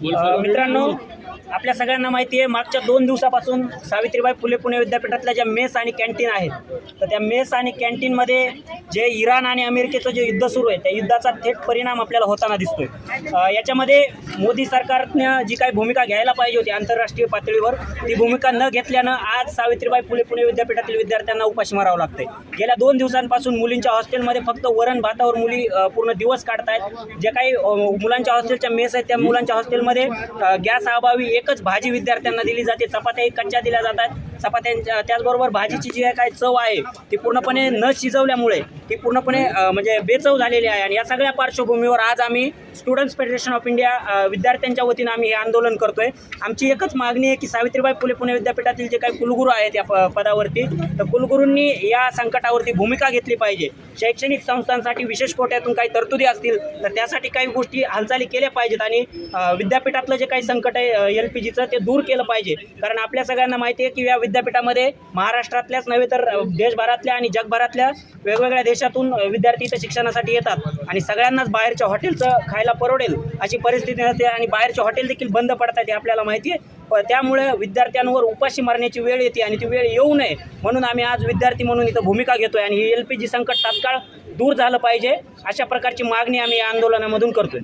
मित्रांनो, आपल्या सगळ्यांना माहिती आहे, मागच्या 2 दिवसापासून सावित्रीबाई फुले पुणे विद्यापीठातल्या ज्या मेस आणि कॅन्टीन आहेत, तर त्या मेस आणि कॅन्टीनमध्ये जे इराण आणि अमेरिकेचं जे युद्ध सुरू आहे, त्या युद्धाचा थेट परिणाम आपल्याला होताना दिसतोय। याच्यामध्ये मोदी सरकारनं जी काही भूमिका घ्यायला पाहिजे होती आंतरराष्ट्रीय पातळीवर, ती भूमिका न घेतल्यानं आज सावित्रीबाई फुले पुणे विद्यापीठातील विद्यार्थ्यांना उपाशी मारावं लागतंय। गेल्या 2 दिवसांपासून मुलींच्या हॉस्टेलमध्ये फक्त वरण भातावर मुली पूर्ण दिवस काढतायत। जे काही मुलांच्या हॉस्टेलच्या मेस आहेत, त्या मुलांच्या हॉस्टेलमध्ये गॅस अभावी एकच भाजी विद्यार्थ्यांना दिली जाते, चपात्याही कच्च्या दिल्या जातात। चपात्यांच्या त्याचबरोबर भाजीची जी काही चव आहे ती पूर्णपणे न शिजवल्यामुळे ती पूर्णपणे म्हणजे बेचव झालेली आहे। आणि या सगळ्या पार्श्वभूमीवर आज आम्ही स्टुडंट्स फेडरेशन ऑफ इंडिया विद्यार्थ्यांच्या वतीनं आम्ही हे आंदोलन करतोय। आमची एकच मागणी आहे की सावित्रीबाई फुले पुणे विद्यापीठातील जे काही कुलगुरू आहेत या पदावरती, तर कुलगुरूंनी या संकटावरती भूमिका घेतली पाहिजे। शैक्षणिक संस्थांसाठी विशेष कोट्यातून काही तरतुदी असतील तर त्यासाठी काही गोष्टी हालचाली केल्या पाहिजेत आणि विद्यापीठातलं जे काही संकट आहे LPGचं ते दूर केलं पाहिजे। कारण आपल्या सगळ्यांना माहिती आहे की या विद्यापीठामध्ये महाराष्ट्रातल्याच नव्हे तर देशभरातल्या आणि जगभरातल्या वेगवेगळ्या देशातून विद्यार्थी इथं शिक्षणासाठी येतात आणि सगळ्यांनाच बाहेरच्या हॉटेलचं खायला परवडेल अशी परिस्थिती नसते आणि बाहेरचे हॉटेल देखील बंद पडतात हे आपल्याला माहिती आहे। त्यामुळे विद्यार्थ्यांवर उपाशी मारण्याची वेळ येते आणि ती वेळ येऊ नये म्हणून आम्ही आज विद्यार्थी म्हणून इथं भूमिका घेतोय आणि ही LPG संकट तात्काळ दूर झालं पाहिजे अशा प्रकारची मागणी आम्ही या आंदोलनामधून करतोय।